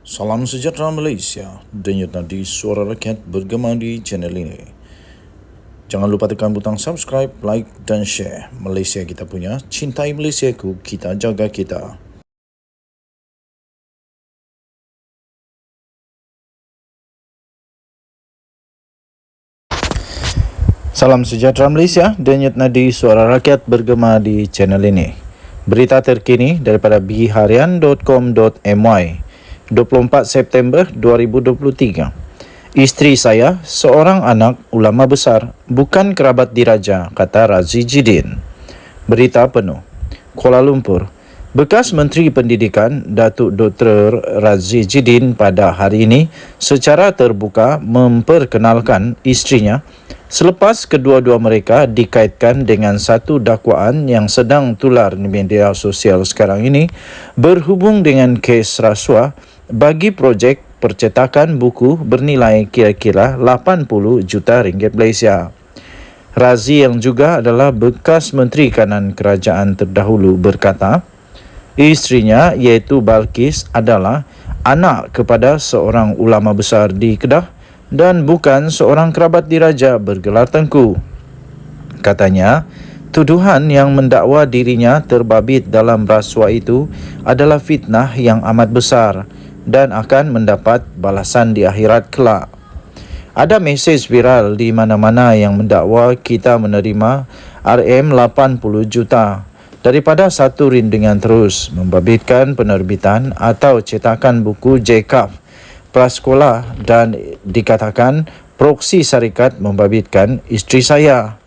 Salam sejahtera Malaysia, denyut nadi suara rakyat bergema di channel ini. Jangan lupa tekan butang subscribe, like dan share. Malaysia kita punya, cintai Malaysiaku, kita jaga kita. Salam sejahtera Malaysia, denyut nadi suara rakyat bergema di channel ini. Berita terkini daripada bharian.com.my 24 September 2023. Isteri saya, seorang anak ulama besar, bukan kerabat diraja, kata Razi Jidin. Berita penuh. Kuala Lumpur. Bekas Menteri Pendidikan Datuk Dr. Razi Jidin pada hari ini secara terbuka memperkenalkan isterinya selepas kedua-dua mereka dikaitkan dengan satu dakwaan yang sedang tular di media sosial sekarang ini berhubung dengan kes rasuah bagi projek percetakan buku bernilai kira-kira 80 juta ringgit Malaysia. Razi yang juga adalah bekas Menteri Kanan Kerajaan terdahulu berkata, isterinya iaitu Balkis adalah anak kepada seorang ulama besar di Kedah dan bukan seorang kerabat diraja bergelar tengku. Katanya, tuduhan yang mendakwa dirinya terbabit dalam rasuah itu adalah fitnah yang amat besar dan akan mendapat balasan di akhirat kelak. Ada mesej viral di mana-mana yang mendakwa kita menerima RM80 juta daripada satu rindengan terus membabitkan penerbitan atau cetakan buku JKAF prasekolah dan dikatakan proksi syarikat membabitkan isteri saya.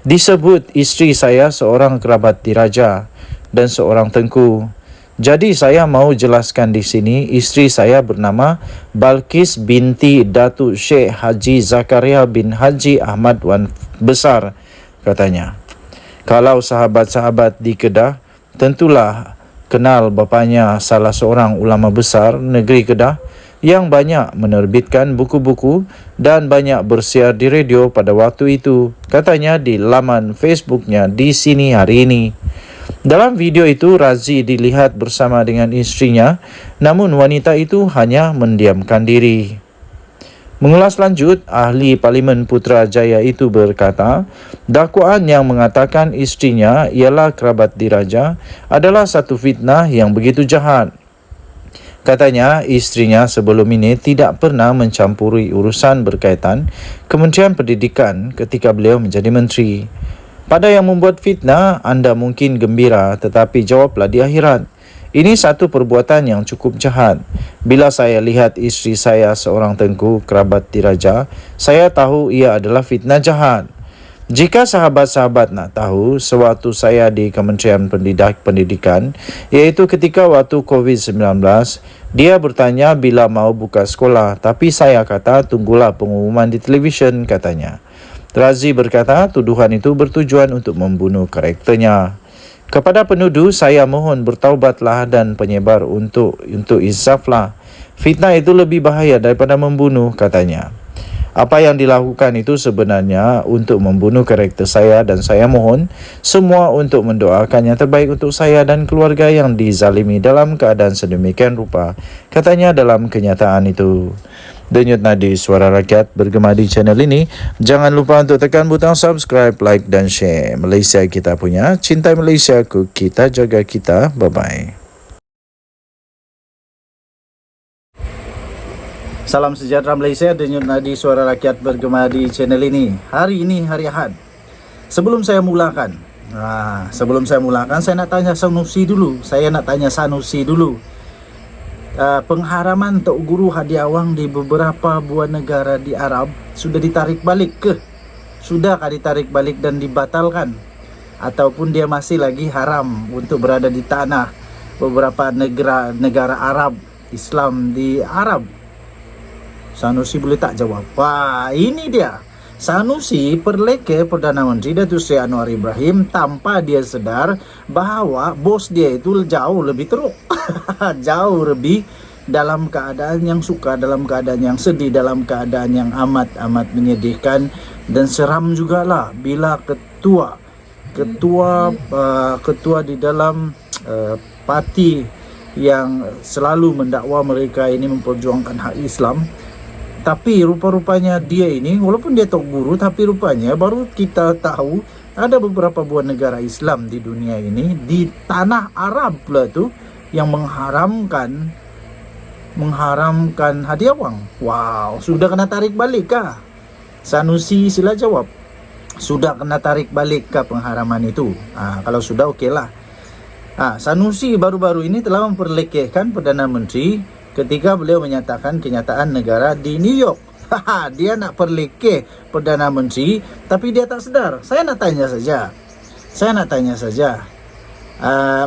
Disebut isteri saya seorang kerabat diraja dan seorang tengku. Jadi saya mau jelaskan di sini, isteri saya bernama Balkis binti Datuk Sheikh Haji Zakaria bin Haji Ahmad Wan Besar, katanya. Kalau sahabat-sahabat di Kedah, tentulah kenal bapanya salah seorang ulama besar negeri Kedah yang banyak menerbitkan buku-buku dan banyak bersiar di radio pada waktu itu, katanya di laman Facebooknya di sini hari ini. Dalam video itu, Razi dilihat bersama dengan isterinya, namun wanita itu hanya mendiamkan diri. Mengulas lanjut, ahli Parlimen Putrajaya itu berkata, dakwaan yang mengatakan isterinya ialah kerabat diraja adalah satu fitnah yang begitu jahat. Katanya, isterinya sebelum ini tidak pernah mencampuri urusan berkaitan Kementerian Pendidikan ketika beliau menjadi menteri. Pada yang membuat fitnah, anda mungkin gembira, tetapi jawablah di akhirat. Ini satu perbuatan yang cukup jahat. Bila saya lihat isteri saya seorang tengku kerabat diraja, saya tahu ia adalah fitnah jahat. Jika sahabat-sahabat nak tahu, sewaktu saya di Kementerian Pendidikan, iaitu ketika waktu COVID-19, dia bertanya bila mau buka sekolah, tapi saya kata tunggulah pengumuman di televisyen, katanya. Razi berkata tuduhan itu bertujuan untuk membunuh karakternya. Kepada penuduh, saya mohon bertaubatlah dan penyebar untuk insaflah. Fitnah itu lebih bahaya daripada membunuh, katanya. Apa yang dilakukan itu sebenarnya untuk membunuh karakter saya dan saya mohon semua untuk mendoakan yang terbaik untuk saya dan keluarga yang dizalimi dalam keadaan sedemikian rupa, katanya dalam kenyataan itu. Denyut nadi suara rakyat bergema di channel ini. Jangan lupa untuk tekan butang subscribe, like dan share. Malaysia kita punya, cintai Malaysiaku, kita jaga kita. Bye-bye. Salam sejahtera Malaysia, denyut nadi suara rakyat bergema di channel ini. Hari ini hari Ahad. Sebelum saya mulakan, saya nak tanya Sanusi dulu. Pengharaman Tok Guru Hadi Awang di beberapa buah negara di Arab sudah ditarik balik ke? Sudahkah ditarik balik dan dibatalkan? Ataupun dia masih lagi haram untuk berada di tanah beberapa negara Arab, Islam di Arab? Sanusi boleh tak jawab? Wah, ini dia. Sanusi perleke Perdana Menteri Datuk Seri Anwar Ibrahim tanpa dia sedar bahawa bos dia itu jauh lebih teruk. Jauh lebih dalam keadaan yang sukar, dalam keadaan yang sedih, dalam keadaan yang amat menyedihkan dan seram jugalah bila ketua di dalam parti yang selalu mendakwa mereka ini memperjuangkan hak Islam. Tapi rupa-rupanya dia ini, walaupun dia tok guru, tapi rupanya baru kita tahu ada beberapa buah negara Islam di dunia ini, di tanah Arab pula tu, yang mengharamkan hadiah wang. Wow, sudah kena tarik balik kah? Sanusi sila jawab. Sudah kena tarik balik kah pengharaman itu? Kalau sudah, okeylah. Sanusi baru-baru ini telah memperlekehkan Perdana Menteri ketika beliau menyatakan kenyataan negara di New York. Dia nak perlekeh Perdana Menteri, tapi dia tak sedar. Saya nak tanya saja.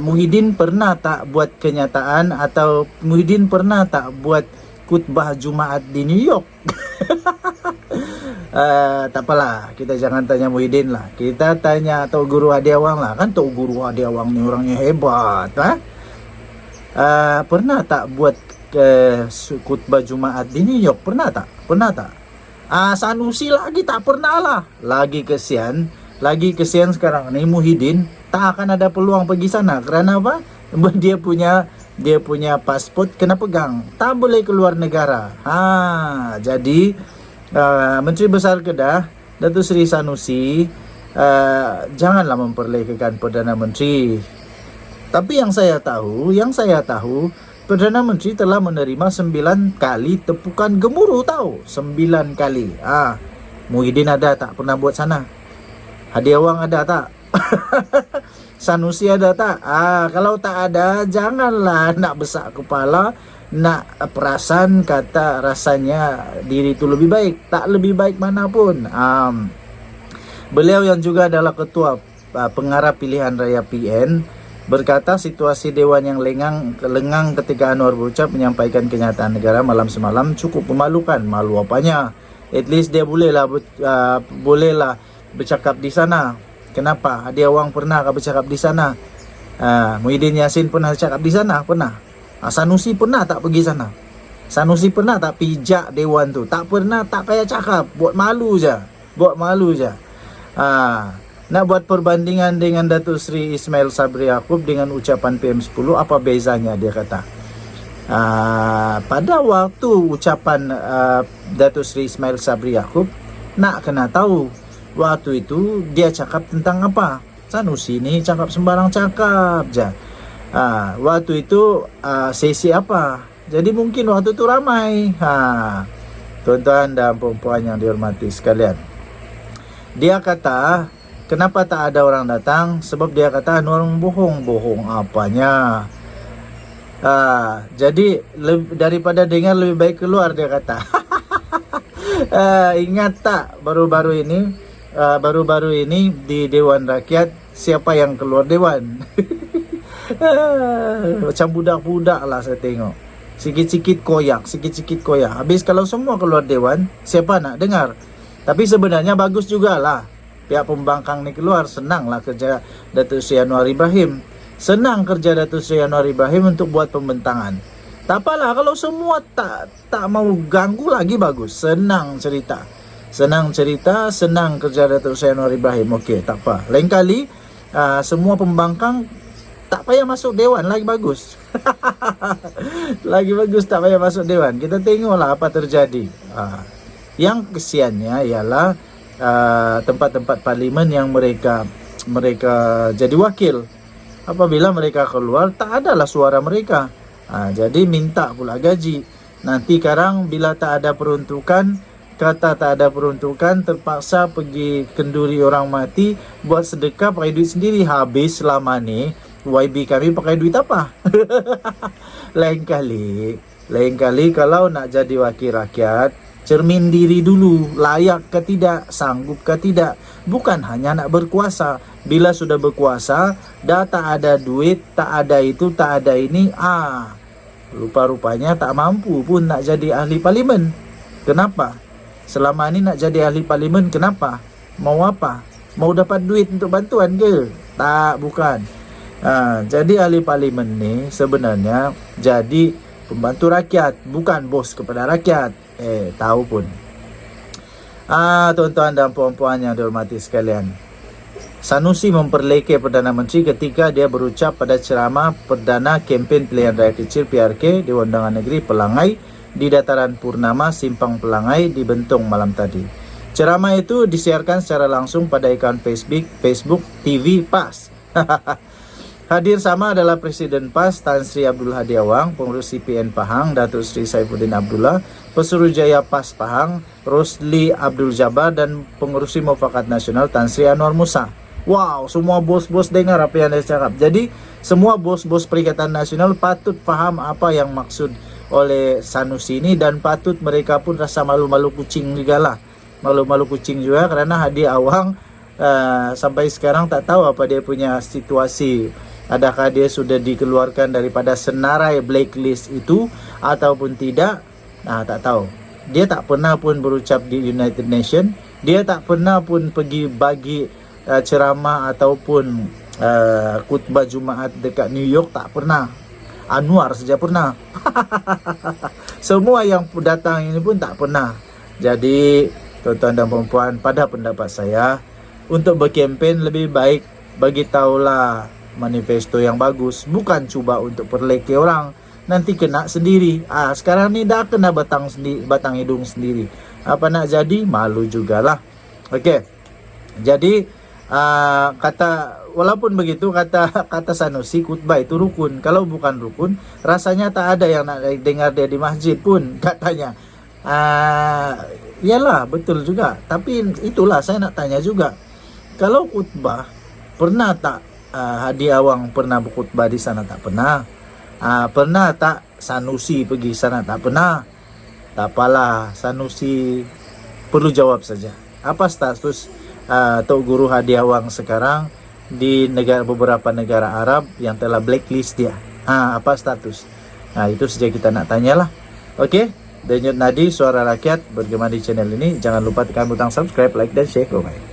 Muhyiddin pernah tak buat kenyataan, atau Muhyiddin pernah tak buat khutbah Jumaat di New York? Tak apalah, kita jangan tanya Muhyiddin lah. Kita tanya Tok Guru Hadi Awang lah. Kan Tok Guru Hadi Awang ni orangnya hebat. Pernah tak buat khutbah Jumaat di New York? Pernah tak? Sanusi lagi tak pernah lah. Lagi kesian sekarang ni Muhyiddin tak akan ada peluang pergi sana. Kerana apa? Dia punya pasport kena pegang, tak boleh keluar negara. Jadi Menteri Besar Kedah Datuk Seri Sanusi janganlah memperlekehkan Perdana Menteri. Tapi yang saya tahu Perdana Menteri telah menerima 9 kali tepukan gemuruh, tahu? 9 kali. Muhyiddin ada tak pernah buat sana? Hadi Awang ada tak? Sanusi ada tak? Kalau tak ada, janganlah nak besak kepala, nak perasan kata rasanya diri itu lebih baik. Tak lebih baik manapun. Beliau yang juga adalah ketua pengarah pilihan raya PN berkata situasi Dewan yang lengang ketika Anwar berucap menyampaikan kenyataan negara malam semalam cukup memalukan. Malu apanya? At least dia bolehlah bercakap di sana. Kenapa? Hadi Awang pernah bercakap di sana? Muhyiddin Yassin pernah bercakap di sana? Pernah. Sanusi pernah tak pergi sana? Sanusi pernah tak pijak Dewan tu? Tak pernah, tak payah cakap. Buat malu je. Nak buat perbandingan dengan Datuk Seri Ismail Sabri Yaakob dengan ucapan PM10, apa bezanya? Dia kata pada waktu ucapan Datuk Seri Ismail Sabri Yaakob, nak kena tahu waktu itu dia cakap tentang apa. Sanusi ni cakap sembarang cakap je. Waktu itu sesi apa? Jadi mungkin waktu itu ramai. Tuan-tuan dan puan-puan yang dihormati sekalian, dia kata kenapa tak ada orang datang? Sebab dia kata orang bohong apanya? Jadi daripada dengar lebih baik keluar, dia kata. Ingat tak baru-baru ini di Dewan Rakyat siapa yang keluar Dewan? Macam budak-budak lah saya tengok. Sikit-sikit koyak. Habis kalau semua keluar Dewan, siapa nak dengar? Tapi sebenarnya bagus jugalah pihak pembangkang ni keluar. Senang lah kerja Datuk Seri Anwar Ibrahim. Untuk buat pembentangan. Tak apalah kalau semua tak mau ganggu lagi, bagus. Senang cerita, senang kerja Datuk Seri Anwar Ibrahim. Okey, tak apa. Lain kali semua pembangkang tak payah masuk Dewan, lagi bagus. Tak payah masuk Dewan. Kita tengoklah apa terjadi. Yang kesiannya ialah tempat-tempat parlimen yang mereka jadi wakil. Apabila mereka keluar, tak adalah suara mereka. Jadi minta pula gaji. Nanti sekarang bila tak ada peruntukan, terpaksa pergi kenduri orang mati, buat sedekah pakai duit sendiri. Habis selama ni YB kami pakai duit apa? Lain kali kalau nak jadi wakil rakyat, cermin diri dulu, layak ke tidak, sanggup ke tidak. Bukan hanya nak berkuasa. Bila sudah berkuasa, dah tak ada duit, tak ada itu, tak ada ini, rupa-rupanya tak mampu pun nak jadi ahli parlimen. Kenapa? Selama ni nak jadi ahli parlimen, kenapa? Mau apa? Mau dapat duit untuk bantuan ke? Tak, bukan. Jadi ahli parlimen ni sebenarnya jadi pembantu rakyat, bukan bos kepada rakyat. Tahu pun. Tuan-tuan dan puan-puan yang dihormati sekalian, Sanusi memperleke Perdana Menteri ketika dia berucap pada ceramah perdana kempen pilihan rakyat kecil PRK di Undangan Negeri Pelangai di Dataran Purnama Simpang Pelangai di Bentong malam tadi. Ceramah itu disiarkan secara langsung pada akun Facebook TV PAS. Hadir sama adalah Presiden PAS Tan Sri Abdul Hadi Awang, Pengurus CPN Pahang Datuk Sri Saifuddin Abdullah, Pesuruhjaya PAS Pahang Rosli Abdul Jabbar dan Pengurusi Mufakat Nasional Tan Sri Anwar Musa. Wow, semua bos-bos dengar apa yang saya cakap. Jadi, semua bos-bos Perikatan Nasional patut paham apa yang maksud oleh Sanusi ini dan patut mereka pun rasa malu-malu kucing juga lah. Malu-malu kucing juga karena Hadi Awang sampai sekarang tak tahu apa dia punya situasi. Adakah dia sudah dikeluarkan daripada senarai blacklist itu ataupun tidak? Nah, tak tahu. Dia tak pernah pun berucap di United Nations. Dia tak pernah pun pergi bagi ceramah ataupun khutbah Jumaat dekat New York, tak pernah. Anwar saja pernah. Semua yang datang ini pun tak pernah. Jadi tuan-tuan dan puan-puan, pada pendapat saya, untuk berkempen lebih baik bagi tahulah manifesto yang bagus, bukan cuba untuk perleke orang, nanti kena sendiri. Sekarang ni dah kena batang hidung sendiri. Apa nak jadi, malu jugalah. Okey. Jadi walaupun begitu kata Sanusi, khutbah itu rukun. Kalau bukan rukun, rasanya tak ada yang nak dengar dia di masjid pun, katanya. Yalah, betul juga. Tapi itulah saya nak tanya juga. Kalau khutbah, pernah tak Hadi Awang pernah berkhutbah di sana? Tak pernah. Pernah tak Sanusi pergi sana? Tak pernah. Tak apalah, Sanusi perlu jawab saja. Apa status Tok Guru Hadi Awang sekarang di beberapa negara Arab yang telah blacklist dia? Apa status? Itu saja kita nak tanyalah. Okey, Denyut Nadi Suara Rakyat bergema di channel ini. Jangan lupa tekan butang subscribe, like dan share. Bye.